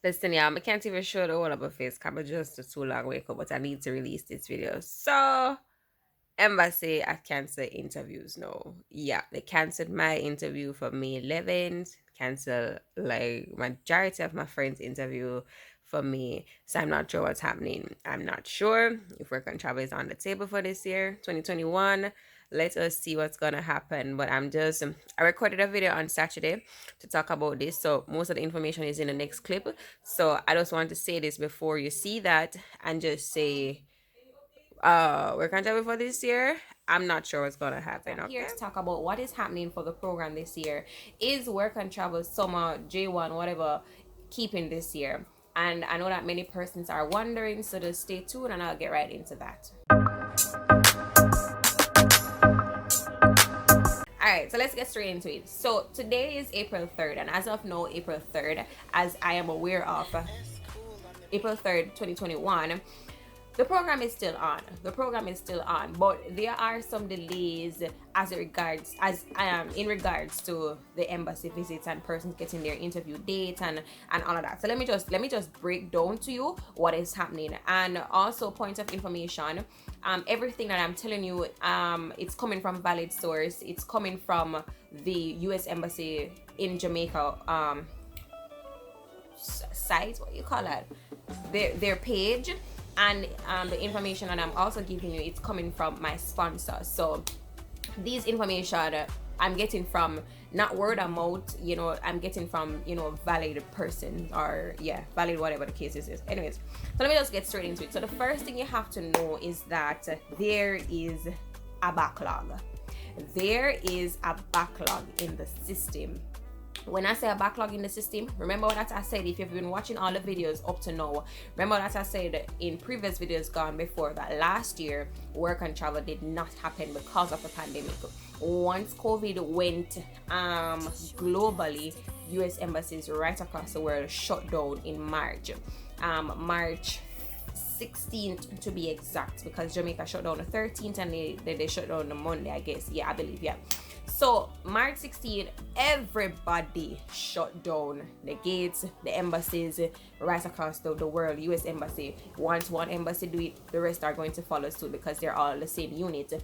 Listen, yeah, I can't even show the whole of my face because I'm just too long wake up, but I need to release this video. So, Embassy, I cancel interviews now. Yeah, they canceled my interview for May 11th, cancel like majority of my friends' interview for me. So, I'm not sure what's happening. I'm not sure if work and travel is on the table for this year, 2021. Let us see what's gonna happen. But I recorded a video on Saturday to talk about this. So most of the information is in the next clip. So I just want to say this before you see that and just say we're going to for this year. I'm not sure what's gonna happen. Okay? Here to talk about what is happening for the program this year. Is work and travel summer J1 whatever keeping this year? And I know that many persons are wondering, so just stay tuned and I'll get right into that. Alright, so let's get straight into it. So today is April 3rd, and as of now, April 3rd, as I am aware of, April 3rd, 2021, the program is still on. But there are some delays in regards to the embassy visits and persons getting their interview dates and all of that. So let me just break down to you what is happening, and also point of information. Everything that I'm telling you, it's coming from valid source. It's coming from the U.S. Embassy in Jamaica site. What do you call that? Their page. And the information that I'm also giving you, it's coming from my sponsor. So these information I'm getting from not word of mouth, I'm getting from valid person, or valid whatever the case is. Anyways, so let me just get straight into it. So the first thing you have to know is that there is a backlog. There is a backlog in the system. When I say a backlog in the system, remember what I said. If you've been watching all the videos up to now, remember what I said in previous videos gone before, that last year work and travel did not happen because of the pandemic. Once COVID went globally, US embassies right across the world shut down in March 16th to be exact, because Jamaica shut down the 13th and they shut down the Monday, I guess. I believe. So March 16th, everybody shut down the gates, the embassies right across the world. US embassy, once one embassy do it, the rest are going to follow suit because they're all the same unit.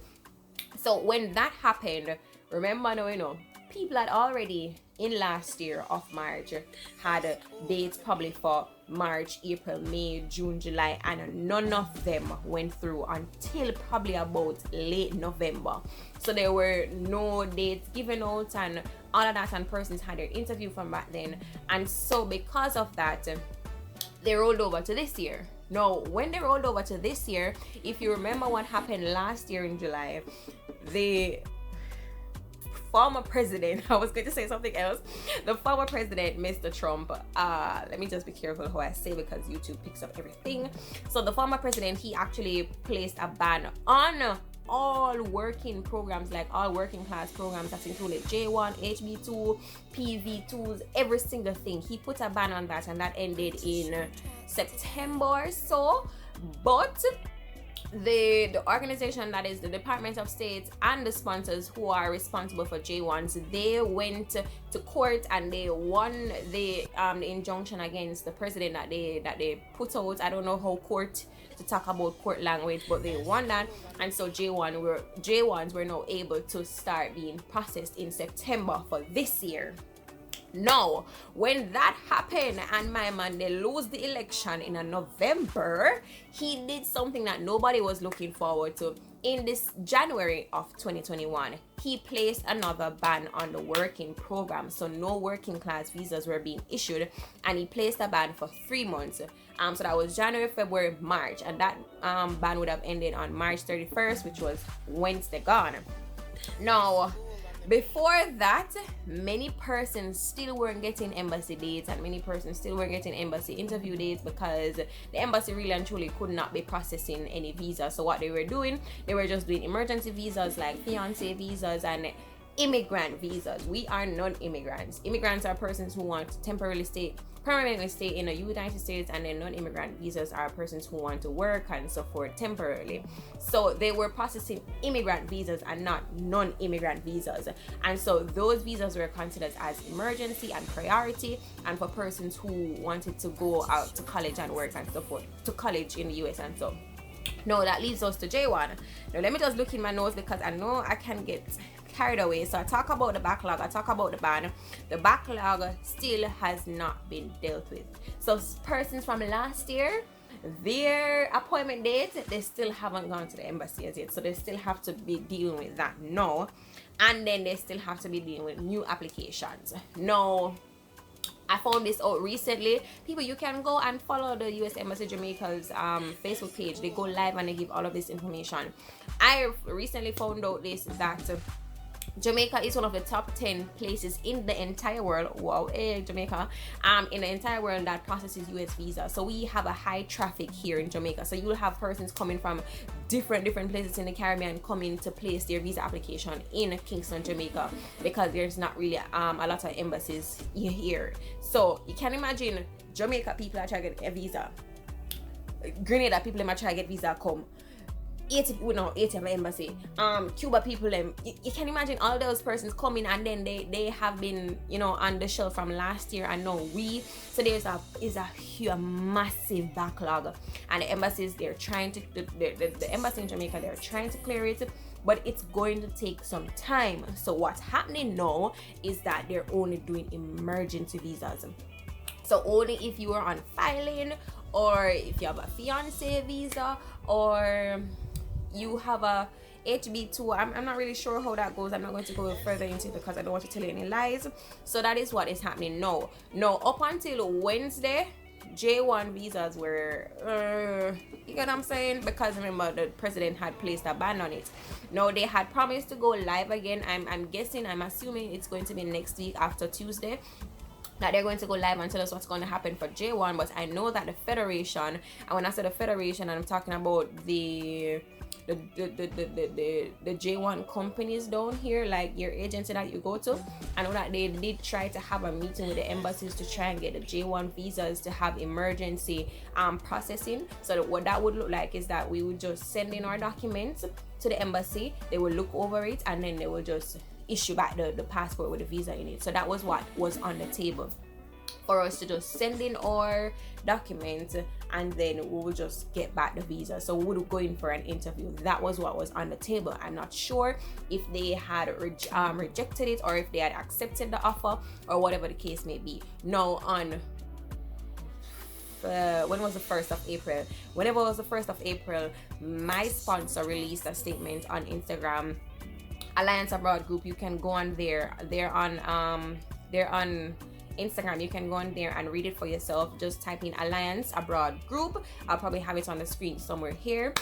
So when that happened, remember now, people had already in last year of March had dates probably for March, April, May, June, July, and none of them went through until probably about late November. So there were no dates given out and all of that, and persons had their interview from back then. And so because of that, they rolled over to this year. Now, when they rolled over to this year, if you remember what happened last year in July, the former president, I was going to say something else, the former president, Mr. Trump, let me just be careful how I say, because YouTube picks up everything. So the former president, he actually placed a ban on all working programs, like all working class programs that included J1, HB2, PV2s, every single thing. He put a ban on that, and that ended in September or so. But the organization, that is the Department of State, and the sponsors who are responsible for J1s, they went to court and they won the injunction against the president that they put out. I don't know how court to talk about court language, but they won that, and so J1s were now able to start being processed in September for this year. Now, when that happened and my man, they lose the election in a November, he did something that nobody was looking forward to. In this January of 2021, he placed another ban on the working program. So no working class visas were being issued, and he placed a ban for 3 months. So that was January, February, March, and that ban would have ended on March 31st, which was Wednesday gone. Now, before that, many persons still weren't getting embassy dates, and many persons still weren't getting embassy interview dates, because the embassy really and truly could not be processing any visas. So what they were doing, they were just doing emergency visas like fiancé visas, and immigrant visas. We are non-immigrants. Immigrants are persons who want to permanently stay in the United States, and then non-immigrant visas are persons who want to work and so forth temporarily. So they were processing immigrant visas and not non-immigrant visas, and so those visas were considered as emergency and priority, and for persons who wanted to go out to college and work and so forth, to college in the US. And so no, that leads us to J1. Now let me just look in my notes, because I know I can get carried away. So I talk about the backlog, I talk about the ban. The backlog still has not been dealt with. So persons from last year, their appointment date, they still haven't gone to the embassy as yet. So they still have to be dealing with that now. And then they still have to be dealing with new applications. Now, I found this out recently. People, you can go and follow the US Embassy Jamaica's Facebook page. They go live and they give all of this information. I recently found out this, that Jamaica is one of the top 10 places in the entire world. Wow, Jamaica, in the entire world that processes US visa. So we have a high traffic here in Jamaica. So you will have persons coming from different places in the Caribbean coming to place their visa application in Kingston, Jamaica, because there's not really a lot of embassies here. So you can imagine Jamaica people are trying to get a visa. Grenada people are trying to get visa come. 80 of the embassy. Cuba people, you can imagine all those persons coming, and then they have been, on the shelf from last year, and now so there's a massive backlog, and the embassies, they're trying to, the embassy in Jamaica, they're trying to clear it, but it's going to take some time. So what's happening now is that they're only doing emergency visas. So only if you are on filing, or if you have a fiance visa, or you have a HB2. I'm not really sure how that goes. I'm not going to go further into it because I don't want to tell you any lies. So that is what is happening now. Up until Wednesday, J1 visas were, you get what I'm saying? Because remember, the president had placed a ban on it. Now they had promised to go live again. I'm assuming it's going to be next week after Tuesday, that they're going to go live and tell us what's going to happen for J1. But I know that the federation, and when I say the federation, I'm talking about the J1 companies down here, like your agency that you go to. I know that they did try to have a meeting with the embassies to try and get the J1 visas to have emergency processing. So what that would look like is that we would just send in our documents to the embassy, they will look over it, and then they will just issue back the passport with the visa in it. So that was what was on the table, for us to just send in our documents, and then we will just get back the visa. So we would go in for an interview. That was what was on the table. I'm not sure if they had rejected it, or if they had accepted the offer, or whatever the case may be. Now on when was the 1st of April? Whenever it was the 1st of April, my sponsor released a statement on Instagram, Alliance Abroad Group. You can go on there. They're on Instagram. You can go on there and read it for yourself. Just type in Alliance Abroad Group. I'll probably have it on the screen somewhere here.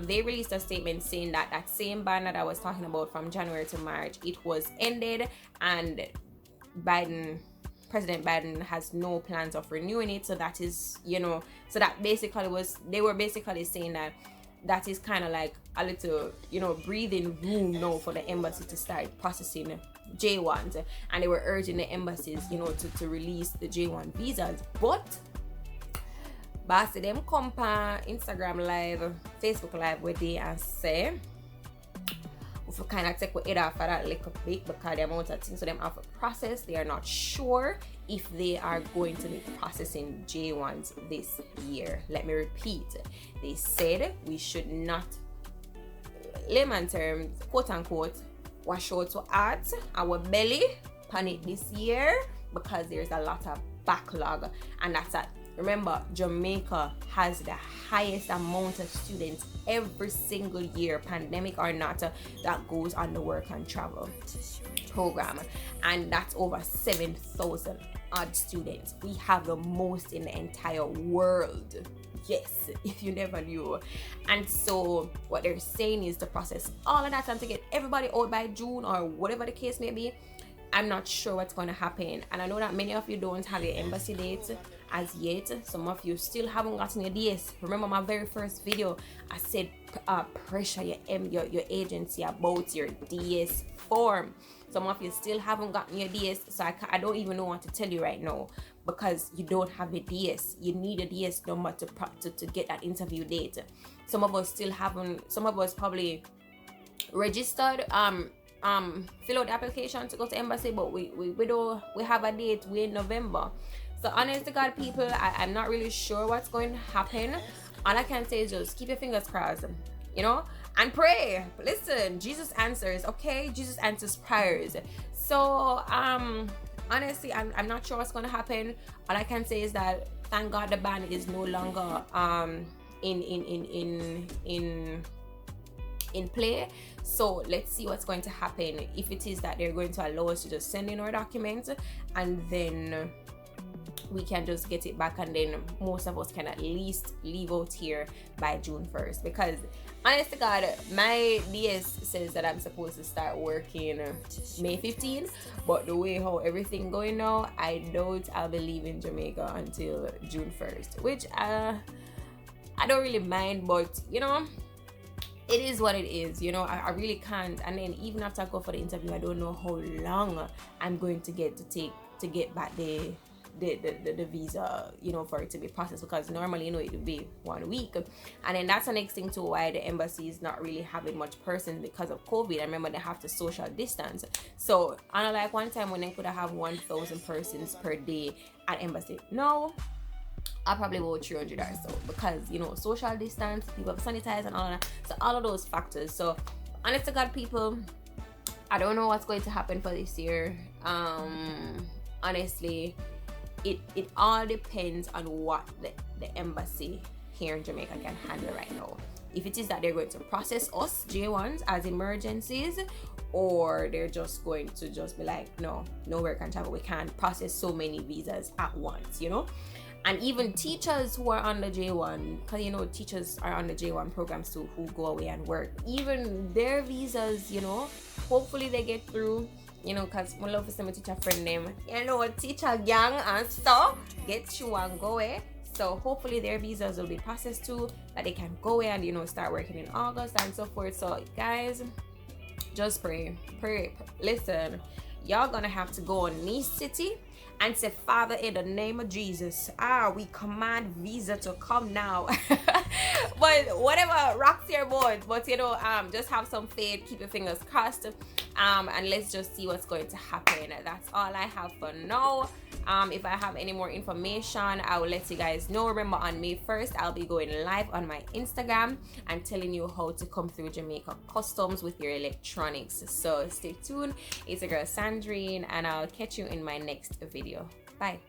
They released a statement saying that same ban that I was talking about from January to March, it was ended, and President Biden has no plans of renewing it. So that is, so that basically they were basically saying that is kind of like a little, breathing room now for the embassy to start processing J1s, and they were urging the embassies, to release the J1 visas. But boss them come on Instagram live, Facebook live, where they and say, we kind of take it off for that little bit, because the amount of things so them have a process, they are not sure if they are going to be processing J1s this year. Let me repeat, they said we should not, layman terms, quote unquote, wash out our belly pan it this year, because there's a lot of backlog, and that's that. Remember, Jamaica has the highest amount of students every single year, pandemic or not, that goes on the work and travel program, and that's over 7,000 odd students. We have the most in the entire world. Yes, if you never knew. And so what they're saying is to process all of that and to get everybody out by June, or whatever the case may be. I'm not sure what's going to happen, and I know that many of you don't have your embassy dates as yet. Some of you still haven't gotten your DS. Remember my very first video, I said pressure your agency about your DS form. Some of you still haven't gotten your DS, so I don't even know what to tell you right now, because you don't have a DS. You need a DS number to get that interview date. Some of us still haven't. Some of us probably registered, fill out the application to go to embassy, but we have a date. We're in November. So honest to God, people, I'm not really sure what's going to happen. All I can say is just keep your fingers crossed, you know, and pray. Listen, Jesus answers, okay? Jesus answers prayers. So honestly, I'm not sure what's going to happen. All I can say is that thank God the ban is no longer in play. So let's see what's going to happen. If it is that they're going to allow us to just send in our documents, and then we can just get it back, and then most of us can at least leave out here by June 1st, because honest to God, my DS says that I'm supposed to start working May 15th, but the way how everything going now, I doubt I'll be leaving Jamaica until June 1st, which I don't really mind, but you know, it is what it is, you know. I really can't. And then even after I go for the interview, I don't know how long I'm going to get to get back the visa, you know, for it to be processed, because normally, you know, it would be 1 week. And then that's the next thing too, why the embassy is not really having much person because of COVID. I remember they have to social distance. So unlike one time when they could have 1,000 persons per day at embassy, no, I probably about 300 or so, because you know, social distance, people have sanitized and all of that. So all of those factors. So honest to God, people, I don't know what's going to happen for this year. Honestly, it all depends on what the embassy here in Jamaica can handle right now. If it is that they're going to process us J1s as emergencies, or they're just going to just be like, no, nowhere can travel. We can't process so many visas at once, you know. And even teachers who are on the J1, because you know, teachers are on the J1 programs too, who go away and work, even their visas, you know, hopefully they get through, you know, because I love to see my teacher friend name, you know, teacher gang and stuff, get through and go away. So hopefully their visas will be processed too, that they can go away and, you know, start working in August and so forth. So guys, just pray. Listen, y'all gonna have to go on Nice City and say, Father, in the name of Jesus, we command visa to come now. But whatever rocks your boat, but you know, just have some faith, keep your fingers crossed, and let's just see what's going to happen. That's all I have for now. If I have any more information, I will let you guys know. Remember, on May 1st, I'll be going live on my Instagram and telling you how to come through Jamaica Customs with your electronics. So stay tuned. It's your girl Sandrine, and I'll catch you in my next video. Bye.